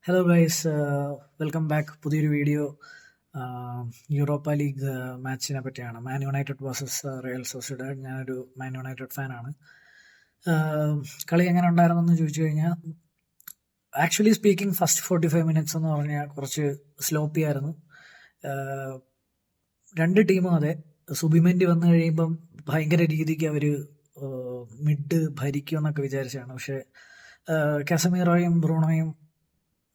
Hello guys, welcome back. പുതിയൊരു video Europa league മാച്ചിനെ പറ്റിയാണ്. Man United versus Real Sociedad. ഞാനൊരു മാൻ യുണൈറ്റഡ് ഫാനാണ്. കളി എങ്ങനെ ഉണ്ടായിരുന്നെന്ന് ചോദിച്ചു കഴിഞ്ഞാൽ, ആക്ച്വലി സ്പീക്കിംഗ് ഫസ്റ്റ് 45 മിനിറ്റ്സ് എന്ന് പറഞ്ഞാൽ കുറച്ച് സ്ലോപ്പി ആയിരുന്നു. രണ്ട് ടീമും അതെ. സുബിമെൻഡി വന്നു കഴിയുമ്പം ഭയങ്കര രീതിക്ക് അവർ മിഡ് ഭരിക്കുമെന്നൊക്കെ വിചാരിച്ചാണ്. പക്ഷേ കാസമീറോയും ബ്രൂണോയും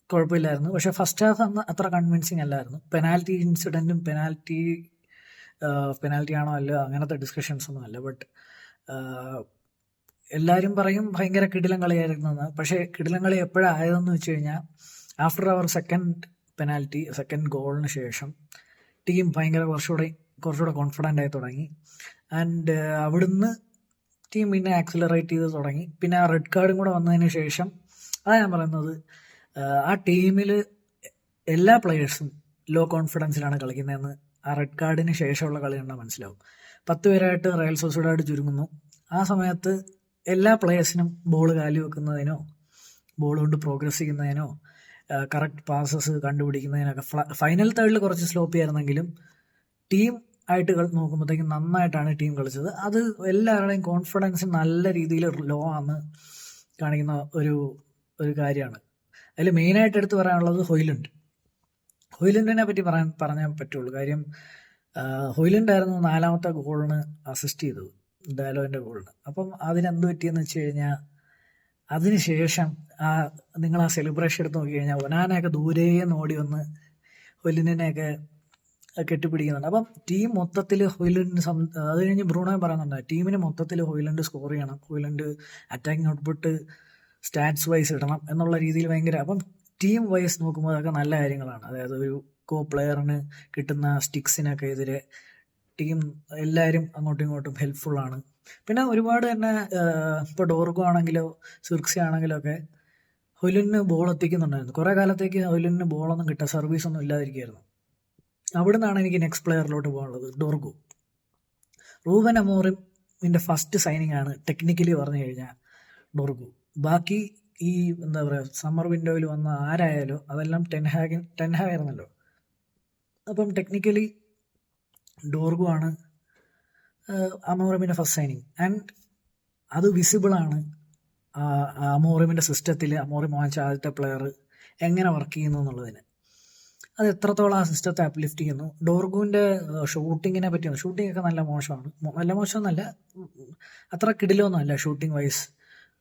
കുഴപ്പമില്ലായിരുന്നു. പക്ഷേ ഫസ്റ്റ് ഹാഫ് അത്ര കൺവിൻസിങ് അല്ലായിരുന്നു. പെനാൽറ്റി ഇൻസിഡൻറ്റും പെനാൽറ്റി ആണോ അല്ല അങ്ങനത്തെ ഡിസ്കഷൻസ് ഒന്നും അല്ല. ബട്ട് എല്ലാവരും പറയും ഭയങ്കര കിടിലം കളിയായിരുന്നെന്ന്. പക്ഷേ കിടിലം കളി എപ്പോഴായതെന്ന് വെച്ച് കഴിഞ്ഞാൽ, ആഫ്റ്റർ അവർ സെക്കൻഡ് ഗോളിന് ശേഷം ടീം ഭയങ്കര കുറച്ചുകൂടെ കോൺഫിഡൻ്റ് ആയി തുടങ്ങി. ആൻഡ് അവിടുന്ന് ടീം പിന്നെ ആക്സിലറേറ്റ് ചെയ്ത് തുടങ്ങി. പിന്നെ ആ റെഡ് കാർഡും കൂടെ വന്നതിന് ശേഷം, അതാണ് ഞാൻ പറയുന്നത്, ആ ടീമിൽ എല്ലാ പ്ലെയേഴ്സും ലോ കോൺഫിഡൻസിലാണ് കളിക്കുന്നതെന്ന് ആ റെഡ് കാർഡിന് ശേഷമുള്ള കളി കണ്ടാൽ മനസ്സിലാവും. 10 പേരായിട്ട് റയൽ സൊസിഡാഡ് ചുരുങ്ങുന്നു. ആ സമയത്ത് എല്ലാ പ്ലെയേഴ്സിനും ബോൾ കാലി വെക്കുന്നതിനോ ബോൾ കൊണ്ട് പ്രോഗ്രസ് ചെയ്യുന്നതിനോ കറക്റ്റ് പാസസ് കണ്ടുപിടിക്കുന്നതിനൊക്കെ ഫൈനൽ തേർഡിൽ കുറച്ച് സ്ലോപ്പി ആയിരുന്നെങ്കിലും ടീം ആയിട്ട് നോക്കുമ്പോഴത്തേക്കും നന്നായിട്ടാണ് ടീം കളിച്ചത്. അത് എല്ലാവരുടെയും കോൺഫിഡൻസ് നല്ല രീതിയിൽ ലോ ആണെന്ന് കാണിക്കുന്ന ഒരു കാര്യമാണ്. അതിൽ മെയിനായിട്ട് എടുത്ത് പറയാനുള്ളത് ഹൊയ്ലുണ്ടിനെ പറ്റി പറഞ്ഞാൽ പറ്റുള്ളൂ. കാര്യം ഹൊയ്ലുണ്ടായിരുന്നു 4ാമത്തെ ഗോളിന് അസിസ്റ്റ് ചെയ്തത്, ഡാലോൻ്റെ ഗോളിന്. അപ്പം അതിനെന്ത് പറ്റിയെന്ന് വെച്ച് കഴിഞ്ഞാൽ, അതിനുശേഷം നിങ്ങൾ ആ സെലിബ്രേഷൻ എടുത്ത് നോക്കി കഴിഞ്ഞാൽ ഒനാനയൊക്കെ ദൂരെ ഓടി വന്ന് ഹൊയ്ലുണ്ടിനെയൊക്കെ കെട്ടിപ്പിടിക്കുന്നുണ്ട്. അപ്പം ടീം മൊത്തത്തിൽ ഹൊയ്ലുണ്ട്. അത് കഴിഞ്ഞ് ബ്രൂണോ പറയുന്നുണ്ട്, ടീമിന് മൊത്തത്തിൽ ഹൊയ്ലുണ്ട് സ്കോർ ചെയ്യണം, ഹൊയ്ലുണ്ട് അറ്റാക്കിംഗ് ഔട്ട്പുട്ട് സ്റ്റാറ്റ്സ് വൈസ് ഇടണം എന്നുള്ള രീതിയിൽ ഭയങ്കര. അപ്പം ടീം വൈസ് നോക്കുമ്പോൾ അതൊക്കെ നല്ല കാര്യങ്ങളാണ്. അതായത് ഒരു പ്ലെയറിന് കിട്ടുന്ന സ്റ്റിക്സിനൊക്കെ എതിരെ ടീം എല്ലാവരും അങ്ങോട്ടും ഇങ്ങോട്ടും ഹെൽപ്ഫുള്ളാണ്. പിന്നെ ഒരുപാട് തന്നെ ഇപ്പോൾ ഡോർഗോ ആണെങ്കിലോ സിർക്സി ആണെങ്കിലോ ഒക്കെ ഹൊയ്ലുണ്ടിന് ബോൾ എത്തിക്കുന്നുണ്ടായിരുന്നു. കുറേ കാലത്തേക്ക് ഹൊയ്ലുണ്ടിന് ബോളൊന്നും കിട്ടുക സർവീസൊന്നും ഇല്ലാതിരിക്കുമായിരുന്നു. അവിടെ നിന്നാണ് എനിക്ക് നെക്സ്റ്റ് പ്ലെയറിലോട്ട് പോകാനുള്ളത്, ഡോർഗോ. റൂബൻ അമോറിമിൻ്റെ ഫസ്റ്റ് സൈനിങ് ആണ് ടെക്നിക്കലി പറഞ്ഞു കഴിഞ്ഞാൽ ഡോർഗോ. ബാക്കി ഈ എന്താ പറയുക, സമ്മർ വിൻഡോയിൽ വന്ന ആരായാലും അതെല്ലാം ടെൻഹാഗായിരുന്നല്ലോ. അപ്പം ടെക്നിക്കലി ഡോർഗോ ആണ് അമോറിമിൻ്റെ ഫസ്റ്റ് സൈനിങ്. ആൻഡ് അത് വിസിബിളാണ് അമോറിമിൻ്റെ സിസ്റ്റത്തിൽ. അമോറിം വാങ്ങിച്ച ആദ്യത്തെ പ്ലെയർ എങ്ങനെ വർക്ക് ചെയ്യുന്നു എന്നുള്ളതിന് അത് എത്രത്തോളം ആ സിസ്റ്റത്തെ അപ്ലിഫ്റ്റ് ചെയ്യുന്നു. ഡോർഗുവിൻ്റെ ഷൂട്ടിങ്ങിനെ പറ്റിയാണ്. ഷൂട്ടിങ്ങൊക്കെ നല്ല മോശമൊന്നുമല്ല, അത്ര കിടിലൊന്നുമല്ല ഷൂട്ടിംഗ് വൈസ്.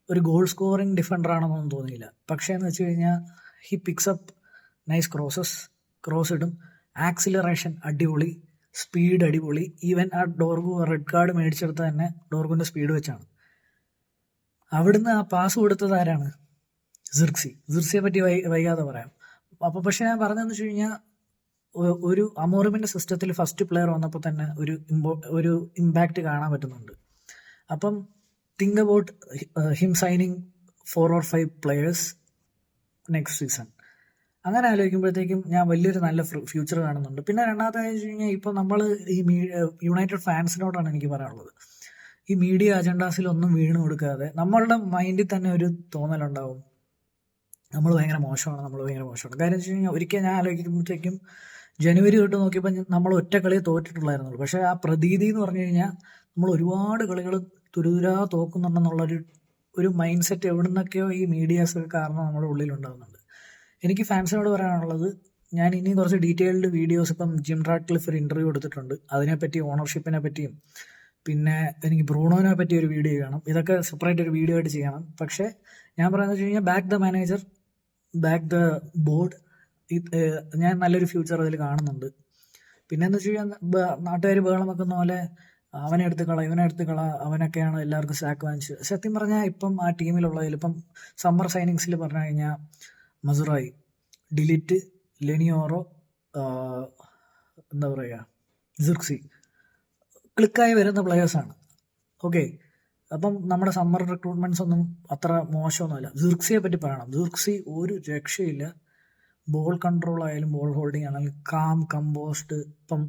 ഒരു ഗോൾ സ്കോറിങ് ഡിഫൻഡർ ആണെന്നൊന്നും തോന്നിയില്ല. പക്ഷേ എന്ന് വെച്ച് കഴിഞ്ഞാൽ he pics up nice cross ഇടും, ആക്സിലറേഷൻ അടിപൊളി, സ്പീഡ് അടിപൊളി. ഈവൻ ആ ഡോർഗു റെഡ് കാർഡ് മേടിച്ചെടുത്ത് തന്നെ ഡോർഗുവിൻ്റെ സ്പീഡ് വെച്ചാണ്. അവിടുന്ന് ആ പാസ് കൊടുത്തത് ആരാണ്? സിർക്സിയെ പറ്റി വൈകാതെ പറയാം. അപ്പോൾ പക്ഷേ ഞാൻ പറഞ്ഞതെന്ന് വെച്ച് കഴിഞ്ഞാൽ, ഒരു അമോറിമിൻ്റെ സിസ്റ്റത്തിൽ ഫസ്റ്റ് പ്ലെയർ വന്നപ്പോൾ തന്നെ ഒരു ഇമ്പാക്റ്റ് കാണാൻ പറ്റുന്നുണ്ട്. അപ്പം think about him signing 4 or 5 players next season. അങ്ങനെ ആലോചിക്കുമ്പോഴത്തേക്കും ഞാൻ വലിയൊരു നല്ല ഫ്യൂച്ചർ കാണുന്നുണ്ട്. പിന്നെ രണ്ടാമത്തെ വെച്ച് കഴിഞ്ഞാൽ, ഇപ്പോൾ നമ്മൾ ഈ യുണൈറ്റഡ് ഫാൻസിനോടാണ് എനിക്ക് പറയാനുള്ളത്, ഈ മീഡിയ അജണ്ടാസിലൊന്നും വീണ് കൊടുക്കാതെ നമ്മളുടെ മൈൻഡിൽ തന്നെ ഒരു തോന്നലുണ്ടാവും, നമ്മൾ ഭയങ്കര മോശമാണ്. കാര്യം വെച്ച് കഴിഞ്ഞാൽ, ഒരിക്കൽ ഞാൻ ആലോചിക്കുമ്പോഴത്തേക്കും ജനുവരി തൊട്ട് നോക്കിയപ്പോൾ നമ്മൾ ഒറ്റ കളിയെ തോറ്റിട്ടുള്ളായിരുന്നുള്ളൂ. പക്ഷേ ആ പ്രതീതി എന്ന് പറഞ്ഞു കഴിഞ്ഞാൽ നമ്മൾ ഒരുപാട് കളികൾ തുരുതുരാ തോക്കുന്നുണ്ടെന്നുള്ളൊരു മൈൻഡ് സെറ്റ് എവിടെ നിന്നൊക്കെയോ ഈ മീഡിയാസ് കാരണം നമ്മുടെ ഉള്ളിലുണ്ടാകുന്നുണ്ട്. എനിക്ക് ഫാൻസിനോട് പറയാനുള്ളത്, ഞാൻ ഇനി കുറച്ച് ഡീറ്റെയിൽഡ് വീഡിയോസ്, ഇപ്പം ജിം റാഡ്ക്ലിഫ് ഒരു ഇൻ്റർവ്യൂ എടുത്തിട്ടുണ്ട്, അതിനെപ്പറ്റി, ഓണർഷിപ്പിനെ പറ്റിയും, പിന്നെ എനിക്ക് ബ്രൂണോനെ പറ്റി ഒരു വീഡിയോ ചെയ്യണം. ഇതൊക്കെ സെപ്പറേറ്റ് ഒരു വീഡിയോ ആയിട്ട് ചെയ്യണം. പക്ഷേ ഞാൻ പറയുന്നത് വെച്ച് കഴിഞ്ഞാൽ, back the manager, back the board. ഞാൻ നല്ലൊരു ഫ്യൂച്ചർ അതിൽ കാണുന്നുണ്ട്. പിന്നെ എന്ന് വെച്ച് കഴിഞ്ഞാൽ, നാട്ടുകാർ ബഹളം വെക്കുന്ന പോലെ ഇവനെടുത്ത് കള, അവനൊക്കെയാണ് എല്ലാവർക്കും സാക്ക് വാങ്ങിച്ചത്. സത്യം പറഞ്ഞാൽ ഇപ്പം ആ ടീമിലുള്ളതിൽ ഇപ്പം സമ്മർ സൈനിങ്സിൽ പറഞ്ഞു കഴിഞ്ഞാൽ മസുറായി, ഡിലിറ്റ്, ലെനിയോറോ, എന്താ പറയുക, സിർക്സി ക്ലിക്കായി വരുന്ന പ്ലെയേഴ്സാണ്. ഓക്കെ, അപ്പം നമ്മുടെ സമ്മർ റിക്രൂട്ട്മെൻറ്റ്സ് ഒന്നും അത്ര മോശമൊന്നുമല്ല. സിർക്സിയെ പറ്റി പറയണം. സിർക്സി ഒരു രക്ഷയില്ല. ബോൾ കൺട്രോൾ ആയാലും ബോൾ ഹോൾഡിങ് ആണെങ്കിലും കമ്പോസ്ഡ്. ഇപ്പം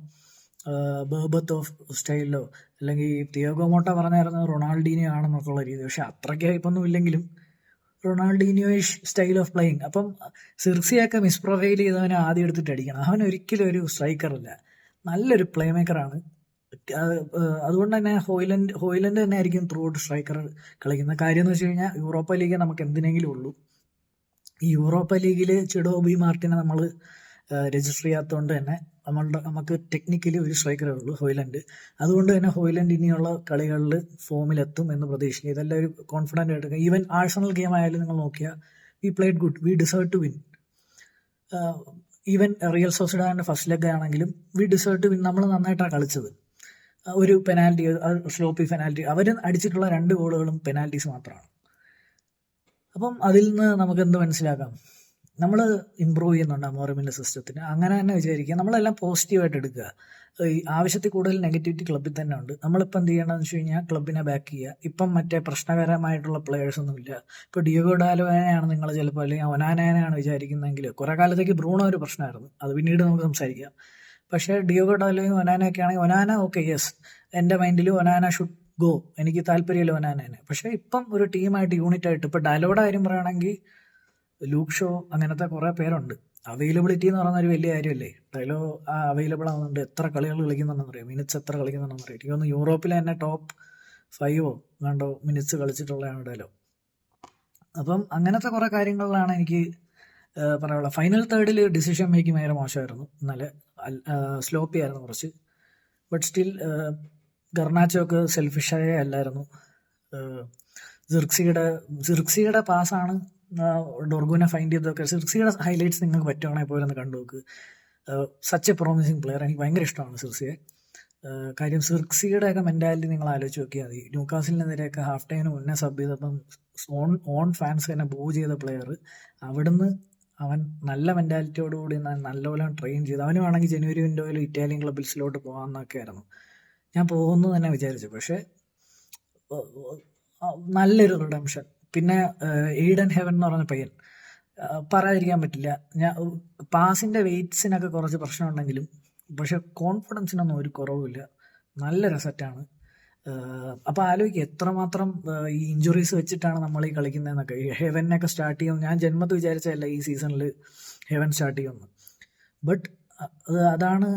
ബേബത്ത് ഓഫ് സ്റ്റൈലിലോ അല്ലെങ്കിൽ തിയാഗോ മോട്ട പറഞ്ഞായിരുന്നു റൊണാൾഡീനിയോ ആണെന്നൊക്കെയുള്ള രീതി. പക്ഷെ അത്രയ്ക്ക് ഹൈപ്പൊന്നും ഇല്ലെങ്കിലും റൊണാൾഡീനിയോയിഷ് സ്റ്റൈൽ ഓഫ് പ്ലേയിങ്. അപ്പം സിർസിയൊക്കെ മിസ്പ്രൊഫൈൽ ചെയ്തവനെ ആദ്യം എടുത്തിട്ട് അടിക്കണം. അവൻ ഒരിക്കലും ഒരു സ്ട്രൈക്കറല്ല, നല്ലൊരു പ്ലേ മേക്കറാണ്. അതുകൊണ്ട് തന്നെ ഹോയിലൻഡ് തന്നെ ആയിരിക്കും ത്രൂ ഔട്ട് സ്ട്രൈക്കർ കളിക്കുന്ന. കാര്യം എന്ന് വെച്ച് കഴിഞ്ഞാൽ യൂറോപ്പ ലീഗ് നമുക്ക് എന്തിനെങ്കിലും ഉള്ളൂ. ഈ യൂറോപ്പ ലീഗിൽ ചിഡോബി മാർട്ടിനെ നമ്മൾ രജിസ്റ്റർ ചെയ്യാത്തതുകൊണ്ട് തന്നെ നമുക്ക് ടെക്നിക്കലി ഒരു സ്ട്രൈക്കറേ ഉള്ളൂ, ഹോയിലൻഡ്. അതുകൊണ്ട് തന്നെ ഹോയിലൻഡ് ഇനിയുള്ള കളികളിൽ ഫോമിലെത്തും എന്ന് പ്രതീക്ഷിക്കുക. ഇതെല്ലാം ഒരു കോൺഫിഡൻ്റ് ആയിട്ട്. ഈവൻ ആഴ്സണൽ ഗെയിം ആയാലും നിങ്ങൾ നോക്കിയാൽ we played good, we deserve to win. Even Real സോസിഡാഡിൻ്റെ ഫസ്റ്റ് ലെഗ് ആണെങ്കിലും വി ഡിസേർവ് ടു വിൻ. നമ്മൾ നന്നായിട്ടാണ് കളിച്ചത്. ഒരു പെനാൽറ്റി, സ്ലോപ്പി പെനാൽറ്റി, അവർ അടിച്ചിട്ടുള്ള 2 ഗോളുകളും പെനാൽറ്റീസ് മാത്രമാണ്. അപ്പം അതിൽ നിന്ന് നമുക്ക് എന്ത് മനസ്സിലാക്കാം? നമ്മൾ ഇമ്പ്രൂവ് ചെയ്യുന്നുണ്ട് അമോറിമിൻ്റെ സിസ്റ്റത്തിന്. അങ്ങനെ തന്നെ വിചാരിക്കുക, നമ്മളെല്ലാം പോസിറ്റീവായിട്ട് എടുക്കുക. ഈ ആവശ്യത്തിൽ കൂടുതൽ നെഗറ്റിവിറ്റി ക്ലബ്ബിൽ തന്നെ ഉണ്ട്. നമ്മളിപ്പോൾ എന്ത് ചെയ്യണമെന്ന് വെച്ച് കഴിഞ്ഞാൽ ക്ലബിനെ ബാക്ക് ചെയ്യുക. ഇപ്പം മറ്റേ പ്രശ്നകരമായിട്ടുള്ള പ്ലെയേഴ്സൊന്നുമില്ല. ഇപ്പോൾ ഡിയോഗോ ഡാലോനെയാണ് നിങ്ങൾ ചിലപ്പോൾ, അല്ലെങ്കിൽ ഒനാനയാണ് വിചാരിക്കുന്നതെങ്കിൽ, കുറേ കാലത്തേക്ക് ബ്രൂണോ ഒരു പ്രശ്നമായിരുന്നു, അത് പിന്നീട് നമുക്ക് സംസാരിക്കാം. പക്ഷേ ഡിയോഗോ ഡാലോയും ഒനാനയൊക്കെ ആണെങ്കിൽ ഒനാന ഓക്കെ, യെസ്, എൻ്റെ മൈൻഡിൽ ഒനാന ഷുഡ് ഗോ, എനിക്ക് താല്പര്യമില്ല ഒനാനേനെ. പക്ഷേ ഇപ്പം ഒരു ടീമായിട്ട് യൂണിറ്റായിട്ട്, ഇപ്പോൾ ഡാലോയുടെ കാര്യം പറയുകയാണെങ്കിൽ ലൂക്ക് ഷോ, അങ്ങനത്തെ കുറേ പേരുണ്ട്. അവൈലബിലിറ്റി എന്ന് പറയുന്ന ഒരു വലിയ കാര്യമല്ലേ. ഡയലോ അവൈലബിൾ ആവുന്നുണ്ട്, എത്ര കളികൾ കളിക്കുന്നുണ്ടെന്ന് അറിയാം, മിനിറ്റ്സ് എത്ര കളിക്കുന്നുണ്ടെന്ന് അറിയാം. എനിക്ക് തോന്നുന്നു യൂറോപ്പിൽ തന്നെ ടോപ്പ് 5 വേണ്ടോ മിനിറ്റ്സ് കളിച്ചിട്ടുള്ളതാണ് ഡയലോ. അപ്പം അങ്ങനത്തെ കുറേ കാര്യങ്ങളിലാണ് എനിക്ക് പറയാനുള്ളത്. ഫൈനൽ തേർഡിൽ ഡിസിഷൻ മേക്കിംഗ് ഭയങ്കര മോശമായിരുന്നു ഇന്നലെ, സ്ലോപ്പി ആയിരുന്നു കുറച്ച്. ബട്ട് സ്റ്റിൽ ഗർണാച്ചോക്ക് സെൽഫിഷായ അല്ലായിരുന്നു. സിർക്സിയുടെ പാസ്സാണ് ഡോർഗുവിനെ ഫൈൻഡ് ചെയ്തതൊക്കെ. സിർക്സിയുടെ ഹൈലൈറ്റ്സ് നിങ്ങൾക്ക് പറ്റുവാണെങ്കിൽ പോലും ഒന്ന് കണ്ടു നോക്ക്. സച്ച് എ പ്രോമിസിങ് പ്ലെയർ, എനിക്ക് ഭയങ്കര ഇഷ്ടമാണ് സിർസിയെ. കാര്യം സിർക്സിയുടെയൊക്കെ മെൻറ്റാലിറ്റി നിങ്ങൾ ആലോചിച്ച് നോക്കിയാൽ മതി. ന്യൂക്കാസിലിനെതിരെയൊക്കെ ഹാഫ് ടൈമിന് മുന്നേ സബ് ചെയ്തപ്പം ഓൺ ഫാൻസ് തന്നെ ബൂ ചെയ്ത പ്ലെയർ, അവിടുന്ന് അവൻ നല്ല മെൻറ്റാലിറ്റിയോടുകൂടി നല്ലപോലെ ട്രെയിൻ ചെയ്ത്, അവന് വേണമെങ്കിൽ ജനുവരി വിൻഡോയിൽ ഇറ്റാലിയൻ ക്ലബ്ബിൽസിലോട്ട് പോകാമെന്നൊക്കെ ആയിരുന്നു ഞാൻ പോകുന്നു തന്നെ വിചാരിച്ചു. പക്ഷേ നല്ലൊരു റിഡംഷൻ. പിന്നെ ഈഡൻ ഹെവൻ എന്ന് പറഞ്ഞ പയ്യൻ, പറയാതിരിക്കാൻ പറ്റില്ല. പാസിൻ്റെ വെയ്റ്റ്സിനൊക്കെ കുറച്ച് പ്രശ്നമുണ്ടെങ്കിലും പക്ഷെ കോൺഫിഡൻസിനൊന്നും ഒരു കുറവുമില്ല, നല്ലൊരു സെറ്റാണ്. അപ്പോൾ ആലോചിക്കുക എത്രമാത്രം ഈ ഇഞ്ചുറീസ് വെച്ചിട്ടാണ് നമ്മൾ ഈ കളിക്കുന്നതെന്നൊക്കെ. ഈ ഹെവനൊക്കെ സ്റ്റാർട്ട് ചെയ്യുമെന്ന് ഞാൻ ജന്മത്ത് വിചാരിച്ചതല്ല ഈ സീസണിൽ ഹെവൻ സ്റ്റാർട്ട് ചെയ്യുമെന്ന്. ബട്ട് അതാണ്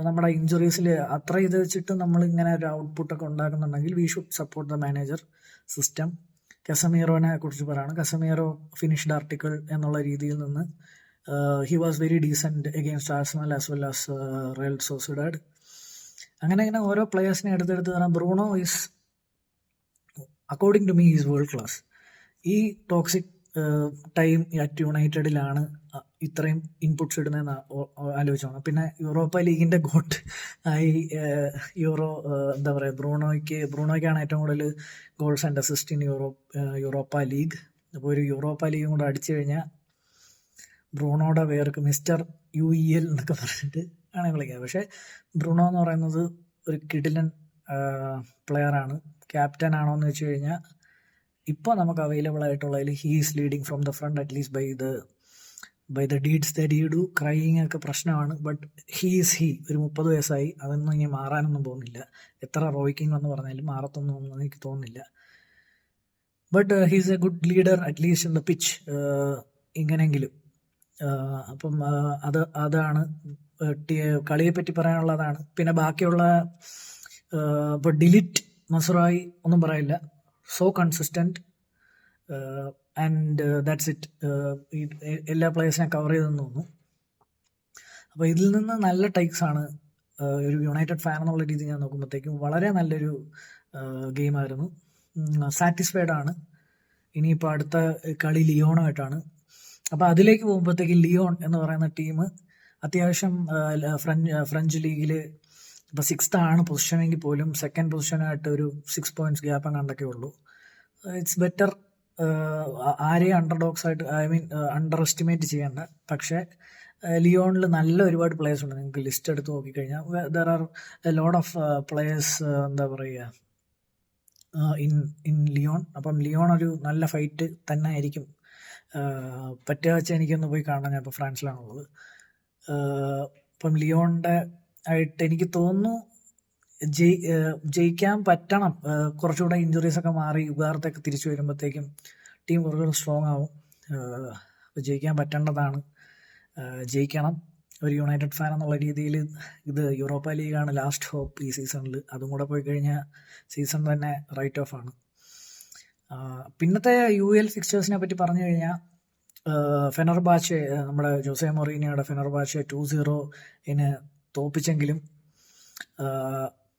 നമ്മുടെ ഇഞ്ചുറീസിൽ അത്ര ഇത് വെച്ചിട്ട് നമ്മളിങ്ങനെ ഒരു ഔട്ട്പുട്ടൊക്കെ ഉണ്ടാക്കുന്നുണ്ടെങ്കിൽ we should support the manager system. കസമീറോനെ കുറിച്ച് പറയുകയാണ്. കസമീറോ ഫിനിഷ്ഡ് ആർട്ടിക്കിൾ എന്നുള്ള രീതിയിൽ നിന്ന് he was very decent against Arsenal as well as Real Sociedad. അങ്ങനെ ഓരോ പ്ലെയേഴ്സിനെ എടുത്തെടുത്ത് പറയാം. Bruno is according to me is world class. ഈ ടോക്സിക് ടൈം അറ്റ് യുണൈറ്റഡിലാണ് ഇത്രയും ഇൻപുട്സ് ഇടുന്നതെന്ന് ആലോചിച്ചോണം. പിന്നെ യൂറോപ്പ ലീഗിൻ്റെ ഗോട്ട് ആയി എന്താ പറയുക, ബ്രൂണോയ്ക്കാണ് ഏറ്റവും കൂടുതൽ goals and assist in Europa league. അപ്പോൾ ഒരു യൂറോപ്പ ലീഗും കൂടെ അടിച്ചു കഴിഞ്ഞാൽ ബ്രൂണോയുടെ പേർക്ക് മിസ്റ്റർ UEL എന്നൊക്കെ പറഞ്ഞിട്ട് ആണ് വിളിക്കുക. പക്ഷേ ബ്രൂണോ എന്ന് പറയുന്നത് ഒരു കിടിലൻ പ്ലെയറാണ്. ക്യാപ്റ്റൻ ആണോ എന്ന് വെച്ച് കഴിഞ്ഞാൽ ഇപ്പോൾ നമുക്ക് അവൈലബിൾ ആയിട്ടുള്ളതിൽ he is leading from the front, at least by the deeds that he do. Crying ഒക്കെ പ്രശ്നമാണ്, ബട്ട് ഹീ ഒരു 30 വയസ്സായി, അതൊന്നും ഇനി മാറാനൊന്നും പോകുന്നില്ല. എത്ര റോയിക്കിങ് എന്ന് പറഞ്ഞാലും മാറത്തൊന്നും എനിക്ക് തോന്നുന്നില്ല. But he's a good leader at least in the pitch, ഇങ്ങനെങ്കിലും. അപ്പം അതാണ് കളിയെപ്പറ്റി പറയാനുള്ളതാണ്. പിന്നെ ബാക്കിയുള്ള ഇപ്പോൾ ഡിലിറ്റ് മസുറായി ഒന്നും പറയില്ല, so consistent and that's it. എല്ലാ പ്ലേയേഴ്സിനെ കവർ ചെയ്തെന്ന് തോന്നുന്നു. അപ്പോൾ ഇതിൽ നിന്ന് നല്ല ടൈക്സ് ആണ്. ഒരു യുണൈറ്റഡ് ഫാൻ എന്നുള്ള രീതി ഞാൻ നോക്കുമ്പോഴത്തേക്കും വളരെ നല്ലൊരു ഗെയിമായിരുന്നു. സാറ്റിസ്ഫൈഡ് ആണ്. ഇനിയിപ്പോൾ അടുത്ത കളി ലിയോണുമായിട്ടാണ്. അപ്പോൾ അതിലേക്ക് പോകുമ്പോഴത്തേക്ക് ലിയോൺ എന്ന് പറയുന്ന ടീം അത്യാവശ്യം ഫ്രഞ്ച് ലീഗിൽ ഇപ്പോൾ 6th ആണ് പൊസിഷനെങ്കിൽ പോലും സെക്കൻഡ് പൊസിഷനായിട്ട് ഒരു 6 points ഗ്യാപ്പ് കണ്ടൊക്കെ ഉള്ളൂ. It's better. ആരെയും അണ്ടർഡോഗ്സ് ആയിട്ട് അണ്ടർ എസ്റ്റിമേറ്റ് ചെയ്യേണ്ട. പക്ഷേ ലിയോണിൽ നല്ല ഒരുപാട് പ്ലേയേഴ്സ് ഉണ്ട്. നിങ്ങൾക്ക് ലിസ്റ്റ് എടുത്ത് നോക്കിക്കഴിഞ്ഞാൽ there are a lot of players, എന്താ പറയുക, ഇൻ ലിയോൺ. അപ്പം ലിയോൺ ഒരു നല്ല ഫൈറ്റ് തന്നെ ആയിരിക്കും. പറ്റുക വെച്ചാൽ എനിക്കൊന്ന് പോയി കാണാൻ, ഞാൻ ഇപ്പോൾ ഫ്രാൻസിലാണുള്ളത്. ഇപ്പം ലിയോണിൻ്റെ ആയിട്ട് എനിക്ക് തോന്നുന്നു ജയിക്കാൻ പറ്റണം. കുറച്ചുകൂടെ ഇഞ്ചുറീസൊക്കെ മാറി ഉഗാർത്തൊക്കെ തിരിച്ചു വരുമ്പോഴത്തേക്കും ടീം കുറച്ചുകൂടെ സ്ട്രോങ് ആവും. ജയിക്കാൻ പറ്റേണ്ടതാണ്, ജയിക്കണം. ഒരു യുണൈറ്റഡ് ഫാൻ എന്നുള്ള രീതിയിൽ ഇത് യൂറോപ്പ ലീഗാണ് ലാസ്റ്റ് ഹോപ്പ് ഈ സീസണിൽ. അതും കൂടെ പോയി കഴിഞ്ഞാൽ സീസൺ തന്നെ റൈറ്റ് ഓഫ് ആണ്. പിന്നത്തെ UEL ഫിക്സ്ചേഴ്സിനെ പറ്റി പറഞ്ഞു കഴിഞ്ഞാൽ ഫെനർബാച്ചെ, നമ്മുടെ ജോസെ മൊറീനിയോയുടെ ഫെനർബാച്ചെ 2-0 തോപ്പിച്ചെങ്കിലും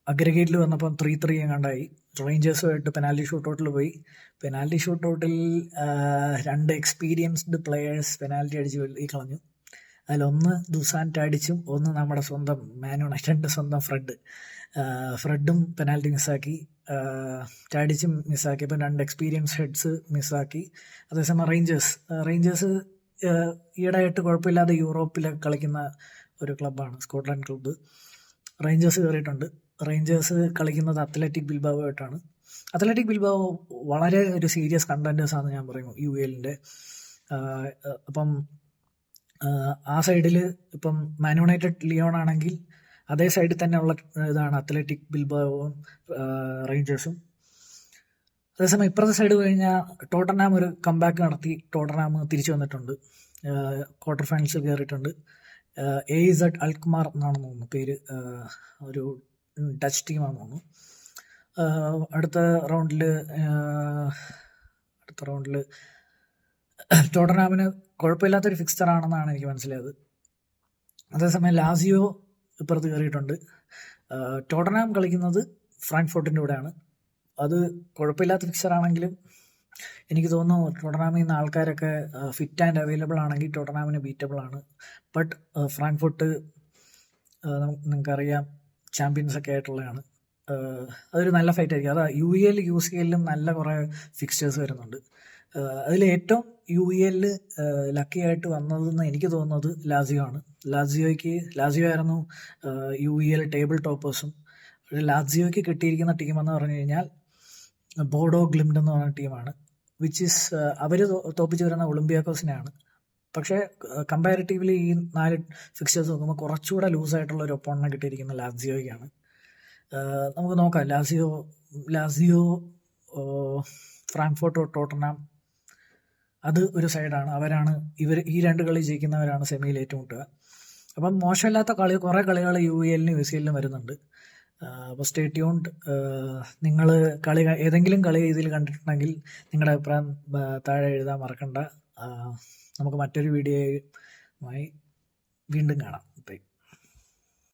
അഗ്രഗേറ്റിൽ വന്നപ്പം 3-3 കണ്ടായി. റേഞ്ചേഴ്സുമായിട്ട് പെനാൽറ്റി ഷൂട്ടൗട്ടിൽ പോയി. പെനാൽറ്റി ഷൂട്ടൗട്ടിൽ 2 എക്സ്പീരിയൻസ്ഡ് പ്ലെയേഴ്സ് പെനാൽറ്റി അടിച്ച് കളഞ്ഞു. അതിലൊന്ന് ദുസാൻ ടാഡിച്ചും ഒന്ന് നമ്മുടെ സ്വന്തം മാൻ യുണൈറ്റഡിൻ്റെ സ്വന്തം ഫ്രെഡും പെനാൽറ്റി മിസ്സാക്കി. ടാഡിച്ചും മിസ്സാക്കി. ഇപ്പം 2 എക്സ്പീരിയൻസ് ഹെഡ്സ് മിസ്സാക്കി. അതേസമയം റേഞ്ചേഴ്സ് ഈയിടെയായിട്ട് കുഴപ്പമില്ലാതെ യൂറോപ്പിലൊക്കെ കളിക്കുന്ന ഒരു ക്ലബ്ബാണ്, സ്കോട്ട്ലൻഡ് ക്ലബ്ബ്. റേഞ്ചേഴ്സ് കയറിയിട്ടുണ്ട്. റേഞ്ചേഴ്സ് കളിക്കുന്നത് അത്ലറ്റിക് ബിൽബാവോ ആയിട്ടാണ്. അത്ലറ്റിക് ബിൽബാവോ വളരെ ഒരു സീരിയസ് കണ്ടൻറ്റേഴ്സാണെന്ന് ഞാൻ പറയും UELൻ്റെ. അപ്പം ആ സൈഡിൽ ഇപ്പം മാൻ യുണൈറ്റഡ് ലിയോൺ ആണെങ്കിൽ അതേ സൈഡിൽ തന്നെ ഉള്ള ഇതാണ് അത്ലറ്റിക് ബിൽബാവോയും റേഞ്ചേഴ്സും. അതേസമയം ഇപ്പുറത്തെ സൈഡ് കഴിഞ്ഞാൽ ടോട്ടൻഹാം ഒരു കംബാക്ക് നടത്തി. ടോട്ടൻഹാം തിരിച്ചു വന്നിട്ടുണ്ട്, ക്വാർട്ടർ ഫൈനൽസിൽ കയറിയിട്ടുണ്ട്. AZ അൽക്മാർ എന്നാണെന്ന് തോന്നുന്നു പേര്, ഒരു ഡച്ച് ടീമാണെന്ന് തോന്നുന്നു. അടുത്ത റൗണ്ടിൽ ടോട്ടൻഹാമിന് കുഴപ്പമില്ലാത്തൊരു ഫിക്സ്ചറാണെന്നാണ് എനിക്ക് മനസ്സിലായത്. അതേസമയം ലാസിയോ ഇപ്പുറത്ത് കയറിയിട്ടുണ്ട്. ടോട്ടൻഹാം കളിക്കുന്നത് ഫ്രാങ്ക്ഫർട്ടിൻ്റെ കൂടെയാണ്. അത് കുഴപ്പമില്ലാത്ത ഫിക്സ്ചറാണെങ്കിലും എനിക്ക് തോന്നുന്നു ടോട്ടൻഹാമിൽ നിന്ന് ആൾക്കാരൊക്കെ ഫിറ്റ് ആൻഡ് അവൈലബിൾ ആണെങ്കിൽ ടോട്ടൻഹാമിന് ബീറ്റബിൾ ആണ്. ബട്ട് ഫ്രാങ്ക്ഫർട്ട് നിങ്ങൾക്കറിയാം ചാമ്പ്യൻസൊക്കെ ആയിട്ടുള്ളതാണ്. അതൊരു നല്ല ഫൈറ്റ് ആയിരിക്കും. അതാ UEL UCLലും നല്ല കുറേ ഫിക്സ്ചേഴ്സ് വരുന്നുണ്ട്. അതിൽ ഏറ്റവും UEL ലക്കി ആയിട്ട് വന്നതെന്ന് എനിക്ക് തോന്നുന്നത് ലാസിയോ ആണ്. ലാസിയോ ആയിരുന്നു UEL ടേബിൾ ടോപ്പേഴ്സും. ലാസിയോയ്ക്ക് കിട്ടിയിരിക്കുന്ന ടീമെന്ന് പറഞ്ഞു കഴിഞ്ഞാൽ ബോഡോ ഗ്ലിംഡ് എന്ന് പറഞ്ഞ ടീമാണ്. വിച്ച് ഈസ് അവർ തോപ്പിച്ച് വരുന്ന ഒളിമ്പിയാക്കോസിനെയാണ്. പക്ഷേ കമ്പാരിറ്റീവ്ലി ഈ 4 ഫിക്സ്ചേഴ്സ് നോക്കുമ്പോൾ കുറച്ചുകൂടെ ലൂസായിട്ടുള്ള ഒരു ഒപ്പോണനെ കിട്ടിയിരിക്കുന്ന ലാസിയോയ്ക്കാണ്. നമുക്ക് നോക്കാം. ലാസിയോ ഫ്രാങ്ക്ഫർട്ട് ടോട്ടൻഹാം അത് ഒരു സൈഡാണ്. ഈ 2 കളി ജയിക്കുന്നവരാണ് സെമിയിൽ ഏറ്റുമുട്ടുക. അപ്പം മോശമില്ലാത്ത കുറേ കളികൾ UELനും UCLനും വരുന്നുണ്ട്. അപ്പോൾ സ്റ്റേ ട്യൂൺഡ്. നിങ്ങൾ ഏതെങ്കിലും കളി ഇതിൽ കണ്ടിട്ടുണ്ടെങ്കിൽ നിങ്ങളുടെ അഭിപ്രായം താഴെ എഴുതാൻ മറക്കണ്ട. നമുക്ക് മറ്റൊരു വീഡിയോയുമായി വീണ്ടും കാണാം.